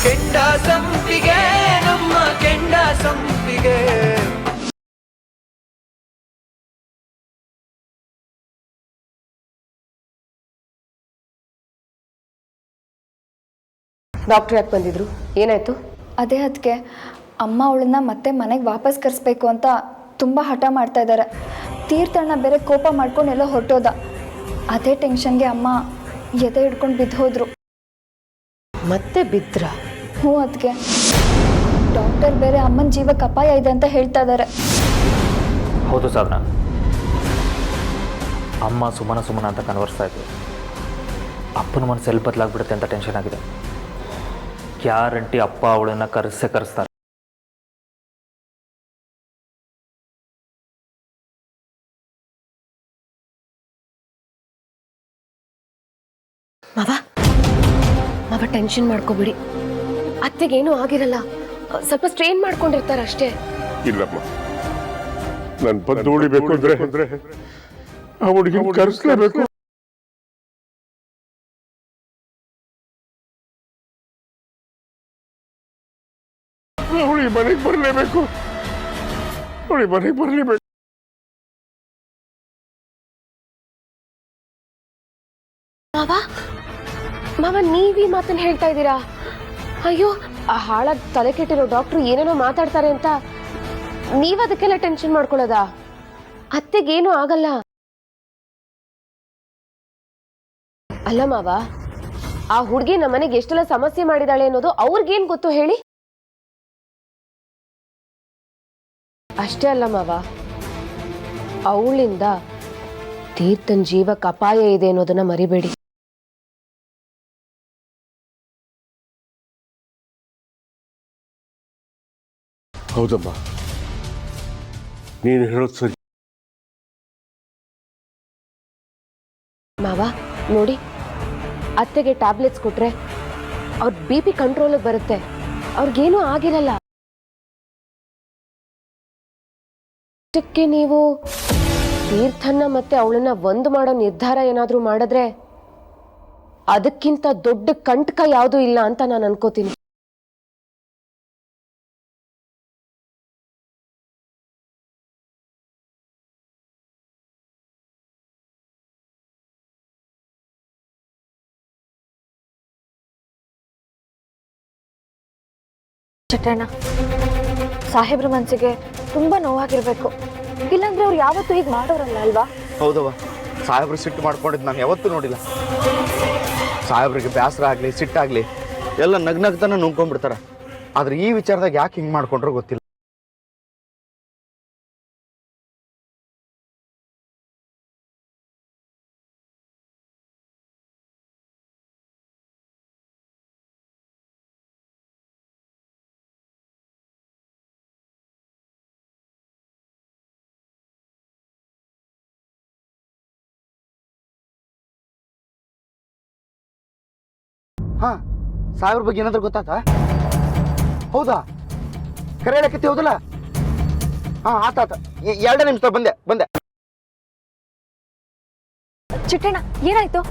ಕೆಂಡ ಸಂಪಿಗೆ ನಮ್ಮ ಕೆಂಡ ಸಂಪಿಗೆ. ಡಾಕ್ಟ್ರ್ ಯಾಕೆ ಬಂದಿದ್ರು? ಏನಾಯ್ತು? ಅದೇ ಅದಕ್ಕೆ ಅಮ್ಮ ಅವಳನ್ನ ಮತ್ತೆ ಮನೆಗೆ ವಾಪಸ್ ಕರೆಸ್ಬೇಕು ಅಂತ ತುಂಬ ಹಠ ಮಾಡ್ತಾ ಇದ್ದಾರೆ. ತೀರ್ಥಣ್ಣ ಬೇರೆ ಕೋಪ ಮಾಡ್ಕೊಂಡು ಎಲ್ಲೋ ಹೊರಟೋದ. ಅದೇ ಟೆನ್ಷನ್ಗೆ ಅಮ್ಮ ಎದೆ ಹಿಡ್ಕೊಂಡು ಬಿದ್ದು ಹೋದ್ರು. ಮತ್ತೆ ಬಿದ್ರ? ಹ್ಞೂ ಅದಕ್ಕೆ ಡಾಕ್ಟರ್ ಬೇರೆ ಅಮ್ಮನ ಜೀವಕ್ಕೆ ಅಪಾಯ ಇದೆ ಅಂತ ಹೇಳ್ತಾ ಇದ್ದಾರೆ. ಹೌದು ಸಾಧನ, ಅಮ್ಮ ಸುಮನ ಅಂತ ಕನ್ವರ್ಸ್ತಾ ಇದ್ವಿ. ಅಪ್ಪನ ಮನಸ್ಸು ಎಲ್ಲಿ ಬದಲಾಗ್ಬಿಡುತ್ತೆ ಅಂತ ಟೆನ್ಷನ್ ಆಗಿದೆ. ಗ್ಯಾರಂಟಿ ಅಪ್ಪ ಅವಳನ್ನು ಕರೆಸ್ತಾರೆ. ಮಾವ ಟೆನ್ಷನ್ ಮಾಡ್ಕೋಬಿಡಿ. ಅತ್ತೆಗೇನೂ ಆಗಿರಲ್ಲ, ಸ್ವಲ್ಪ ಸ್ಟ್ರೈನ್ ಮಾಡ್ಕೊಂಡಿರ್ತಾರೆ ಅಷ್ಟೇ. ಇಲ್ಲಮ್ಮ, ನಾನು ಬಂದು ಉಳಿಬೇಕು ಅಂದ್ರೆ ಆ ಹುಡುಗಿ ಕರೆಸ್ಲೇಬೇಕು. ಹುಡುಗಿ ಮನೆಗೆ ಬರಲೇಬೇಕು. ಮಾವ ನೀವೀ ಮಾತನ್ನ ಹೇಳ್ತಾ ಇದ್ದೀರಾ? ಅಯ್ಯೋ, ಆ ಹಾಳಾಗಿ ತಲೆ ಕೆಟ್ಟಿರೋ ಡಾಕ್ಟ್ರು ಏನೇನೋ ಮಾತಾಡ್ತಾರೆ ಅಂತ ನೀವ್ ಅದಕ್ಕೆಲ್ಲ ಟೆನ್ಷನ್ ಮಾಡ್ಕೊಳ್ಳೋದ? ಅತ್ತೆಗೇನು ಆಗಲ್ಲ. ಅಲ್ಲ ಮಾವ, ಆ ಹುಡುಗಿ ನಮ್ಮನೆಗೆ ಎಷ್ಟೆಲ್ಲ ಸಮಸ್ಯೆ ಮಾಡಿದಾಳೆ ಅನ್ನೋದು ಅವ್ರಿಗೇನ್ ಗೊತ್ತು ಹೇಳಿ? ಅಷ್ಟೇ ಅಲ್ಲ ಮಾವ, ಅವಳಿಂದ ತೀರ್ಥನ್ ಜೀವಕ್ಕೆ ಅಪಾಯ ಇದೆ ಅನ್ನೋದನ್ನ ಮರಿಬೇಡಿ. ಹೌದಮ್ಮ, ನೀನು ಹೇಳೋದು ಸರಿ. ಮಾವ ನೋಡಿ, ಅತ್ತೆಗೆ ಟ್ಯಾಬ್ಲೆಟ್ಸ್ ಕೊಟ್ರೆ ಅವ್ರ BP ಕಂಟ್ರೋಲಿಗೆ ಬರುತ್ತೆ. ಅವ್ರಿಗೇನೂ ಆಗಿರಲ್ಲ. ಅದಕ್ಕೆ ನೀವು ತೀರ್ಥನ್ನ ಮತ್ತೆ ಅವಳನ್ನ ಒಂದು ಮಾಡೋ ನಿರ್ಧಾರ ಏನಾದ್ರೂ ಮಾಡಿದ್ರೆ ಅದಕ್ಕಿಂತ ದೊಡ್ಡ ಕಂಟಕ ಯಾವುದೂ ಇಲ್ಲ ಅಂತ ನಾನು ಅನ್ಕೋತೀನಿ. ಚಟ್ಟಣ್ಣ, ಸಾಹೇಬ್ರ ಮನಸ್ಸಿಗೆ ತುಂಬ ನೋವಾಗಿರ್ಬೇಕು. ಇಲ್ಲಾಂದ್ರೆ ಅವ್ರು ಯಾವತ್ತೂ ಹೀಗೆ ಮಾಡೋರಲ್ಲ ಅಲ್ವಾ? ಹೌದವ್ವ, ಸಾಹೇಬ್ರು ಸಿಟ್ಟು ಮಾಡ್ಕೊಂಡಿದ್ದು ನಾನು ಯಾವತ್ತೂ ನೋಡಿಲ್ಲ. ಸಾಹೇಬ್ರಿಗೆ ಬೇಸರ ಆಗಲಿ ಸಿಟ್ಟಾಗಲಿ ಎಲ್ಲ ನಗ್ನಗ್ತಾನೆ ನುಂಗ್ಕೊಂಡ್ಬಿಡ್ತಾರೆ. ಆದ್ರೆ ಈ ವಿಚಾರದಾಗ ಯಾಕೆ ಹಿಂಗೆ ಮಾಡ್ಕೊಂಡ್ರೋ ಗೊತ್ತಿಲ್ಲ. ಹಾ, ಸಾಹೇಬ್ರ ಬಗ್ಗೆ ಏನಾದ್ರೂ ಗೊತ್ತಾತ? ಹೌದಾ? ಕರೆ ಹೇಳಕತ್ತಿ ಹೌದಲ್ಲ? ಹಾ, ಆತಾತ. 2 ನಿಮಿಷ ಬಂದೆ. ಚಿಟ್ಟಣ್ಣ, ಏನಾಯ್ತು?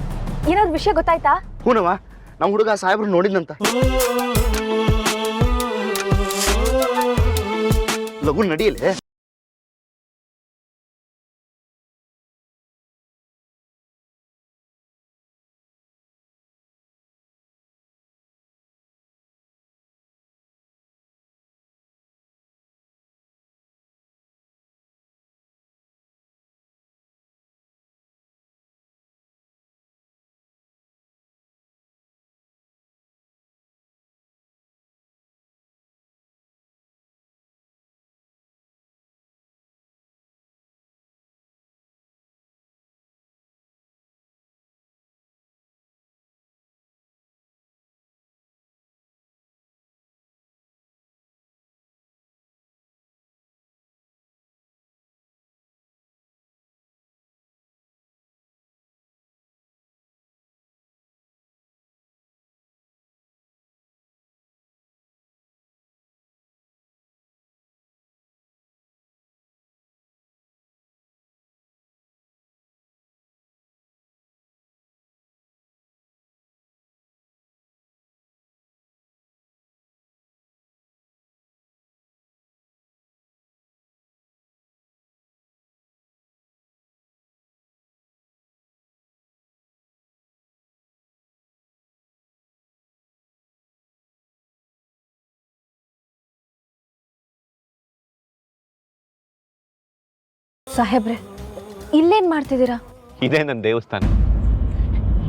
ಏನಾದ್ರು ವಿಷಯ ಗೊತ್ತಾಯ್ತಾ? ಹೂನವ್ವ, ನಮ್ಮ ಹುಡುಗ ಸಾಹೇಬ್ರು ನೋಡಿದ್ನಂತ. ಲಘು ನಡಿಯಲೇ. ಸಾಹೇಬ್ರೆ ಇಲ್ಲೇನು ಮಾಡ್ತಿದ್ದೀರಾ? ಇದೇ ನನ್ನ ದೇವಸ್ಥಾನ,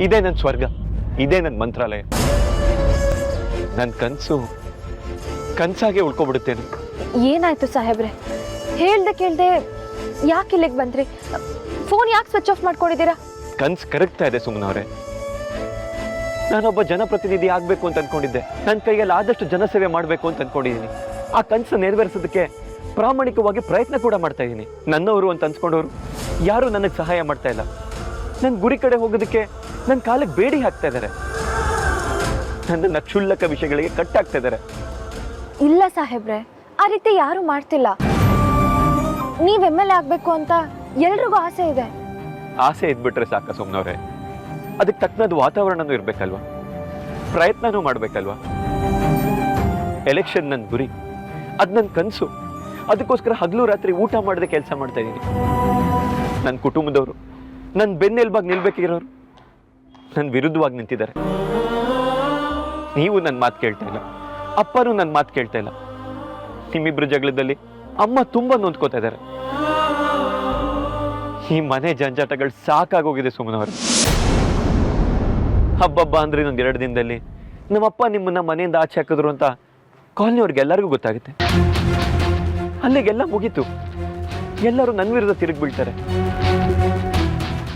ಇದೇ ನನ್ನ ಸ್ವರ್ಗ, ಇದೇ ನನ್ನ ಮಂತ್ರಾಲಯ. ನನ್ನ ಕನಸಾಗೆ ಉಳ್ಕೊಬಿಡುತ್ತೇನೆ. ಏನಾಯ್ತು ಸಾಹೇಬ್ರೆ? ಹೇಳ್ದೆ ಕೇಳ್ದೆ ಯಾಕೆ ಇಲ್ಲಿಗೆ ಬಂದ್ರಿ? ಫೋನ್ ಯಾಕೆ ಸ್ವಿಚ್ ಆಫ್ ಮಾಡ್ಕೊಂಡಿದ್ದೀರಾ? ಕನ್ಸು ಕರಗ್ತಾ ಇದೆ ಸುಮ್ಮನವ್ರೆ. ನಾನೊಬ್ಬ ಜನಪ್ರತಿನಿಧಿ ಆಗಬೇಕು ಅಂತ ಅನ್ಕೊಂಡಿದ್ದೆ. ನನ್ನ ಕೈಯಲ್ಲಿ ಆದಷ್ಟು ಜನಸೇವೆ ಮಾಡಬೇಕು ಅಂತ ಅನ್ಕೊಂಡಿದ್ದೀನಿ. ಆ ಕನಸು ನೆರವೇರಿಸೋದಕ್ಕೆ ಪ್ರಾಮಾಣಿಕವಾಗಿ ಪ್ರಯತ್ನ ಕೂಡ ಮಾಡ್ತಾ ಇದ್ದೀನಿ. ನನ್ನವರು ಅಂತ ಅನ್ಸ್ಕೊಂಡವರು ಯಾರು ನನಗೆ ಸಹಾಯ ಮಾಡ್ತಾ ಇಲ್ಲ. ನನ್ನ ಗುರಿ ಕಡೆ ಹೋಗೋದಕ್ಕೆ ನನ್ನ ಕಾಲಕ್ಕೆ ಬೇಡಿ ಹಾಕ್ತಾ ಇದ್ದಾರೆ. ನನ್ನ ಕ್ಷುಲ್ಲಕ ವಿಷಯಗಳಿಗೆ ಕಟ್ಟಾಗ್ತಾ ಇದ್ದಾರೆ. ಇಲ್ಲ ಸಾಹೇಬ್ರೆ, ಆ ರೀತಿ ಯಾರು ಮಾಡ್ತಿಲ್ಲ. ನೀವ್ MLA ಆಗ್ಬೇಕು ಅಂತ ಎಲ್ರಿಗೂ ಆಸೆ ಇದೆ. ಆಸೆ ಇದ್ಬಿಟ್ರೆ ಸಾಕ ಸುಮ್ಮನವ್ರೆ? ಅದಕ್ಕೆ ತಕ್ಕನಾದ ವಾತಾವರಣನೂ ಇರಬೇಕಲ್ವಾ, ಪ್ರಯತ್ನನೂ ಮಾಡಬೇಕಲ್ವಾ. ಎಲೆಕ್ಷನ್ ನನ್ನ ಗುರಿ, ಅದು ನನ್ನ ಕನಸು. ಅದಕ್ಕೋಸ್ಕರ ಹಗಲು ರಾತ್ರಿ ಊಟ ಮಾಡದೆ ಕೆಲಸ ಮಾಡ್ತಾ ಇದ್ದೀನಿ. ನನ್ನ ಕುಟುಂಬದವರು ನನ್ನ ಬೆನ್ನೆಲುಬಾಗಿ ನಿಲ್ಬೇಕಿರೋರು ನನ್ನ ವಿರುದ್ಧವಾಗಿ ನಿಂತಿದ್ದಾರೆ. ನೀವು ನನ್ನ ಮಾತು ಕೇಳ್ತಾ ಇಲ್ಲ, ಅಪ್ಪನೂ ನನ್ನ ಮಾತು ಕೇಳ್ತಾ ಇಲ್ಲ. ನಿಮ್ಮಿಬ್ರು ಜಗಳದಲ್ಲಿ ಅಮ್ಮ ತುಂಬಾ ನೊಂದ್ಕೋತಾ ಇದ್ದಾರೆ. ಈ ಮನೆ ಜಂಜಾಟಗಳು ಸಾಕಾಗೋಗಿದೆ ಸುಮ್ಮನವರು. ಹಬ್ಬ ಅಂದ್ರೆ ಇನ್ನೊಂದು 2 ದಿನದಲ್ಲಿ ನಮ್ಮಪ್ಪ ನಿಮ್ಮನ್ನ ಮನೆಯಿಂದ ಆಚೆ ಹಾಕಿದ್ರು ಅಂತ ಕಾಲನಿಯವ್ರಿಗೆಲ್ಲರಿಗೂ ಗೊತ್ತಾಗುತ್ತೆ. ಅಲ್ಲಿಗೆಲ್ಲ ಮುಗೀತು. ಎಲ್ಲರೂ ನನ್ನ ವಿರುದ್ಧ ತಿರುಗಿ ಬೀಳ್ತಾರೆ.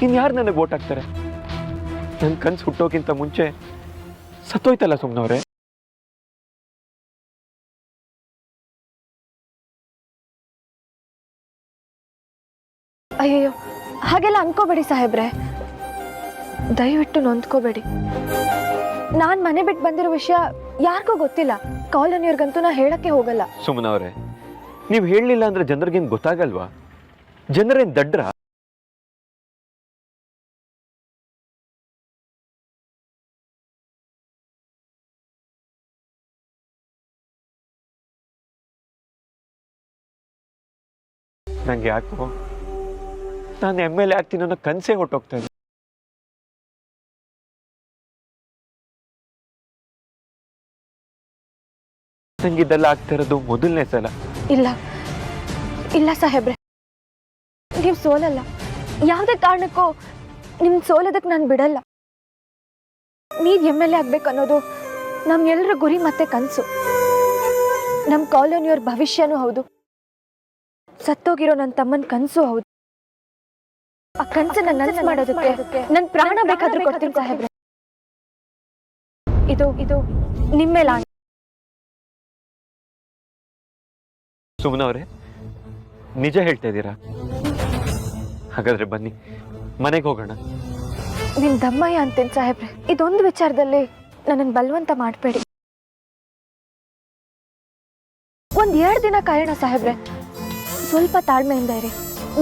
ಇನ್ಯಾರು ನನಗೆ ವೋಟ್ ಹಾಕ್ತಾರೆ? ನನ್ನ ಕನ್ಸು ಹುಟ್ಟೋಕ್ಕಿಂತ ಮುಂಚೆ ಸತ್ತೋಯ್ತಲ್ಲ ಸುಮ್ಮನವ್ರೆ. ಅಯ್ಯೋ, ಹಾಗೆಲ್ಲ ಅನ್ಕೋಬೇಡಿ ಸಾಹೇಬ್ರೆ. ದಯವಿಟ್ಟು ನೊಂದ್ಕೋಬೇಡಿ. ನಾನ್ ಮನೆ ಬಿಟ್ಟು ಬಂದಿರೋ ವಿಷಯ ಯಾರಿಗೂ ಗೊತ್ತಿಲ್ಲ. ಕಾಲೋನಿಯವ್ರಿಗಂತೂ ನಾ ಹೇಳಕ್ಕೆ ಹೋಗಲ್ಲ. ಸುಮ್ಮನವ್ರೆ, ನೀವು ಹೇಳಲಿಲ್ಲ ಅಂದ್ರೆ ಜನರಿಗೇನು ಗೊತ್ತಾಗಲ್ವಾ? ಜನರೇನು ದಡ್ರ? ನಂಗೆ ಯಾಕೋ ನಾನು MLA ಆಗ್ತೀನಿ ಅನ್ನೋ ಕನಸೇ ಹೊಟ್ಟೋಗ್ತಾ ಇದೆ. ನಂಗಿದೆಲ್ಲ ಆಗ್ತಾ ಇರೋದು ಮೊದಲನೇ ಸಲ. ಇಲ್ಲ ಇಲ್ಲ ಸಾಹೇಬ್ರೆ, ನೀವು ಸೋಲಲ್ಲ. ಯಾವುದೇ ಕಾರಣಕ್ಕೂ ನಿಮ್ ಸೋಲೋದಕ್ಕೆ ನಾನು ಬಿಡಲ್ಲ. ನೀವ್ MLA ಆಗ್ಬೇಕು ಅನ್ನೋದು ನಮ್ಗೆಲ್ಲರ ಗುರಿ ಮತ್ತೆ ಕನಸು. ನಮ್ಮ ಕಾಲೋನಿಯವ್ರ ಭವಿಷ್ಯನೂ ಹೌದು, ಸತ್ತೋಗಿರೋ ನನ್ನ ತಮ್ಮನ ಕನಸು ಹೌದು. ಆ ಕನಸನ್ನ ನನಸು ಮಾಡೋದಕ್ಕೆ ನನ್ನ ಪ್ರಾಣ ಬೇಕಾದ್ರೂ ಕೊಡ್ತೀನಿ ಸಾಹೇಬ್ರೆ. ಇದು ನಿಮ್ಮೇಲ. ಸುಮ್ಮನವ್ರೆ, ನಿಜ ಹೇಳ್ತಾ ಇದ್ದೀರಾ? ಹಾಗಾದ್ರೆ ಬನ್ನಿ, ಮನೆಗೆ ಹೋಗೋಣ. ನಿಮ್ ದಮ್ಮಯ್ಯ ಅಂತೇನ್ ಸಾಹೇಬ್ರೆ, ಇದೊಂದು ವಿಚಾರದಲ್ಲಿ ನನ್ನನ್ನು ಬಲವಂತ ಮಾಡಬೇಡಿ. ಒಂದ್ 2 ದಿನ ಕಾಯೋಣ ಸಾಹೇಬ್ರೆ. ಸ್ವಲ್ಪ ತಾಳ್ಮೆಯಿಂದ ಇರಿ.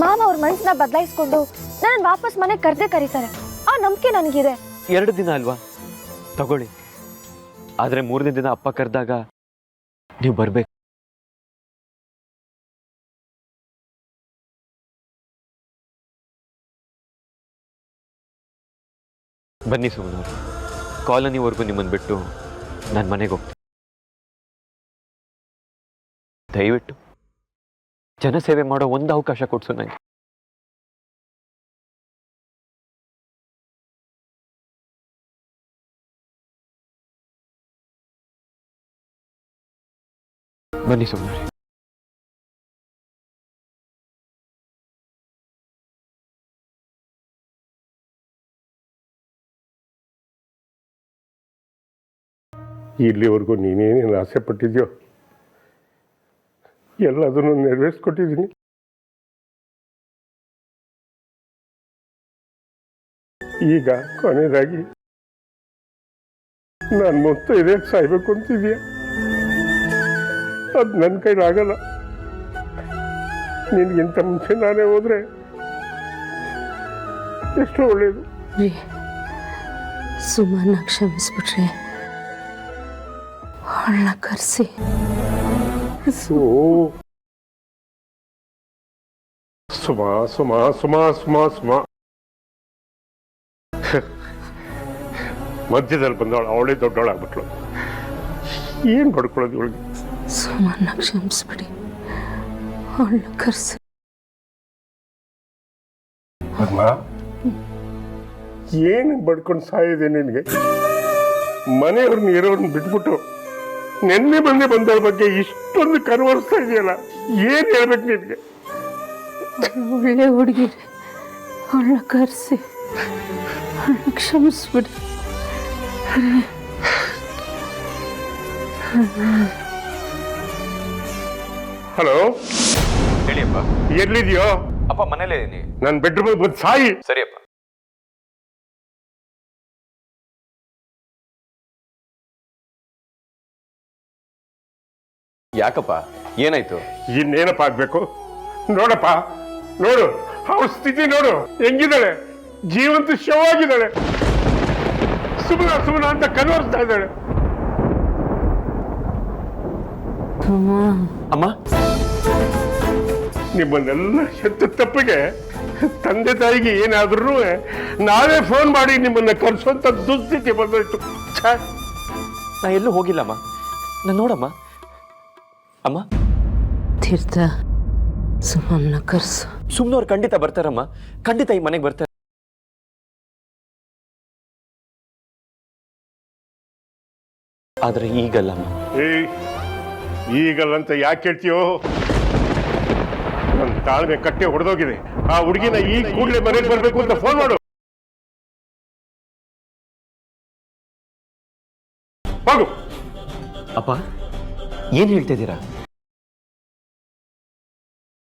ಮಾವ ಅವ್ರ ಮನಸ್ಸನ್ನ ಬದಲಾಯಿಸ್ಕೊಂಡು ನನ್ನ ವಾಪಸ್ ಮನೆಗೆ ಕರೆದೇ ಕರೀತಾರೆ. ಆ ನಂಬಿಕೆ ನನಗಿದೆ. 2 ದಿನ ಅಲ್ವಾ, ತಗೊಳ್ಳಿ. ಆದ್ರೆ 3ನೇ ದಿನ ಅಪ್ಪ ಕರೆದಾಗ ನೀವು ಬರ್ಬೇಕು. ಬನ್ನಿ ಸುಮ್ಮನವ್ರು, ಕಾಲೋನಿವರೆಗೂ ನಿಮ್ಮನ್ನು ಬಿಟ್ಟು ನಾನು ಮನೆಗೆ ಹೋಗ್ತೀನಿ. ದಯವಿಟ್ಟು ಜನಸೇವೆ ಮಾಡೋ ಒಂದು ಅವಕಾಶ ಕೊಡ್ಸು ನನಗೆ. ಬನ್ನಿ ಸುಮ್ಮನೆ. ಇಲ್ಲಿವರೆಗೂ ನೀನೇನೇನು ಆಸೆ ಪಟ್ಟಿದ್ಯೋ ಎಲ್ಲದನ್ನು ನೆರವೇರಿಸ್ಕೊಟ್ಟಿದ್ದೀನಿ. ಈಗ ಕೊನೆಯದಾಗಿ ನಾನು ಮೊತ್ತ ಇದೆ ಸಾಯ್ಬೇಕು ಅಂತಿದ್ಯಾ? ಅದು ನನ್ನ ಕೈಲಾಗಲ್ಲ. ನಿನಗಿಂತ ಮುಂಚೆ ನಾನೇ ಹೋದ್ರೆ ಎಷ್ಟೋ ಒಳ್ಳೇದು. ಸುಮನ್ನ ಕ್ಷಮಿಸ್ಬಿಟ್ರೆ ಅವಳನ್ನ ಕರೆಸಿ. ಸುಮಾ ಸುಮಾ ಸುಮಾ ಸುಮಾ ಸುಮಾ ಮಧ್ಯದಲ್ಲಿ ಬಂದವಳು ಅವಳೇ ದೊಡ್ಡವಳಾಗ್ಬಿಟ್ಲು. ಏನು ಪಡ್ಕೊಳ್ಳೋದು ಇವಳಿಗೆ? ಸುಮನ್ನ ಕ್ಷಮಿಸ್ಬಿಡಿ, ಅವಳನ್ನ ಕರೆಸಿ. ಪದ್ಮ ಏನು ಬಡ್ಕೊಂಡು ಸಾಯಿದೆ ನಿನಗೆ? ಮನೆಯವ್ರನ್ನ ಇರೋರನ್ನ ಬಿಟ್ಬಿಟ್ಟು ನೆನ್ನೆ ಬಂದೆ ಬಂದವ್ರ ಬಗ್ಗೆ ಇಷ್ಟೊಂದು ಕನ್ವರ್ಸ್ತಾ ಇದೆಯಲ್ಲ, ಏನು ಹೇಳ್ಬೇಕು ನಿನಗೆ? ಒಳ್ಳೆ ಹುಡುಗಿ ಅವಳನ್ನ ಕರೆಸಿ ಕ್ಷಮಿಸ್ಬಿಡಿ. ಹಲೋ, ಹೇಳಿಯಪ್ಪ. ಎಲ್ಲಿದೆಯೋ? ಅಪ್ಪ ಮನೇಲೇ ಇದೀನಿ. ನನ್ನ ಬೆಡ್ರೂಮ್ ಬಂದು ಸಾಯಿ. ಸರಿಯಪ್ಪ. ಯಾಕಪ್ಪ, ಏನಾಯ್ತು? ಇನ್ನೇನಪ್ಪ ಆಗ್ಬೇಕು? ನೋಡಪ್ಪ, ನೋಡು ಅವಳ ಸ್ಥಿತಿ ನೋಡು, ಹೆಂಗಿದ್ದಾಳೆ, ಜೀವಂತ ಶವವಾಗಿದ್ದಾಳೆ. ಸುಮ್ಮನ ಅಂತ ಕನ್ವರ್ಸ್ತಾ ಇದ್ದಾಳೆ. ಅಮ್ಮ, ನಿಮ್ಮನ್ನೆಲ್ಲ ಹೆತ್ತ ತಪ್ಪಿಗೆ ತಂದೆ ತಾಯಿಗೆ ಏನಾದ್ರೂ ನಾವೇ ಫೋನ್ ಮಾಡಿ ನಿಮ್ಮನ್ನ ಕರೆಸುವಂತ ದುಸ್ಥಿತಿ ಬಂದೋಯ್ತು. ನಾ ಎಲ್ಲೂ ಹೋಗಿಲ್ಲಮ್ಮ. ನಾನು ನೋಡಮ್ಮ. ಅಮ್ಮ, ತೀರ್ಥ ಸುಮ್ಮನ ಕರ್ಸು. ಸುಮ್ನವ್ರು ಖಂಡಿತ ಬರ್ತಾರಮ್ಮ, ಖಂಡಿತ ಈ ಮನೆಗೆ ಬರ್ತಾರೆ. ಆದ್ರೆ ಈಗಲ್ಲಮ್ಮ. ಈಗಲ್ಲಂತ ಯಾಕೆ ಹೇಳ್ತೀಯೋ? ನನ್ನ ತಾಳ್ಮೆ ಕಟ್ಟೆ ಹೊಡೆದೋಗಿದೆ. ಆ ಹುಡುಗಿನ ಈ ಕೂಡಲೇ ಮನೆಗೆ ಬರ್ಬೇಕು ಅಂತ ಫೋನ್ ಮಾಡು. ಹೋಗು. ಅಪ್ಪ, ಏನ್ ಹೇಳ್ತಾ ಇದ್ದೀರಾ?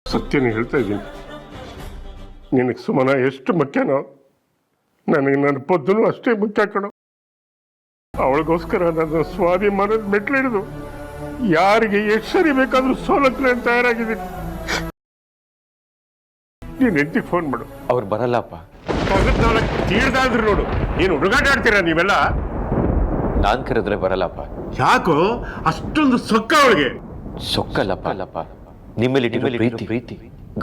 ಸತ್ಯನೇ ಹೇಳ್ತಾ ಇದ್ದೀನಿ. ನಿನಗೆ ಸುಮನ ಎಷ್ಟು ಮುಖ್ಯನೋ ನನಗೆ ನನ್ನ ಪೊದ್ದನು ಅಷ್ಟೇ ಮುಖ್ಯ ಕಣೋ. ಅವಳಿಗೋಸ್ಕರ ನನ್ನ ಸ್ವಾಭಿಮಾನದ ಮೆಟ್ಲಿಡಿದು ಯಾರಿಗೆ ಎಷ್ಟು ಸರಿ ಬೇಕಾದ್ರೂ ಸೋಲಕ್ರೆ ಅಂತ ತಯಾರಾಗಿದ್ದೀನಿ. ನೀನು ಹೆಂಡತಿಗೆ ಫೋನ್ ಮಾಡು. ಅವ್ರು ಬರಲ್ಲ ಅಪ್ಪ. ತೀರ್ದಾದ್ರು ನೋಡು, ಏನು ಹುಡುಗಾಟ ಆಡ್ತೀರಾ ನೀವೆಲ್ಲ? ನಾನ್ ಕರೆದ್ರೆ ಬರಲ್ಲಪ್ಪ. ಯಾಕೋ ಅಷ್ಟೊಂದು ಸೊಕ್ಕ ಅವಳಿಗೆ? ಸೊಕ್ಕಲ್ಲಪ್ಪ, ನಿಮ್ಮಲ್ಲಿ ಪ್ರೀತಿ,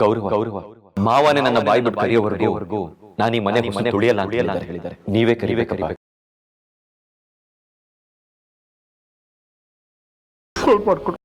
ಗೌರವ. ಮಾವನೇ ನನ್ನ ಬಾಯಿ ಬಿಟ್ಟು ಕರೆಯೋವರೆಗೂ ನಾನು ಈ ಮನೆ ತುಳಿಯಲ್ಲ ಅಂತ ಹೇಳಿದ್ದಾರೆ. ನೀವೇ ಕರಿಬೇಕಪ್ಪ. ಫೋನ್ ಮಾಡ್ಕೊಡು.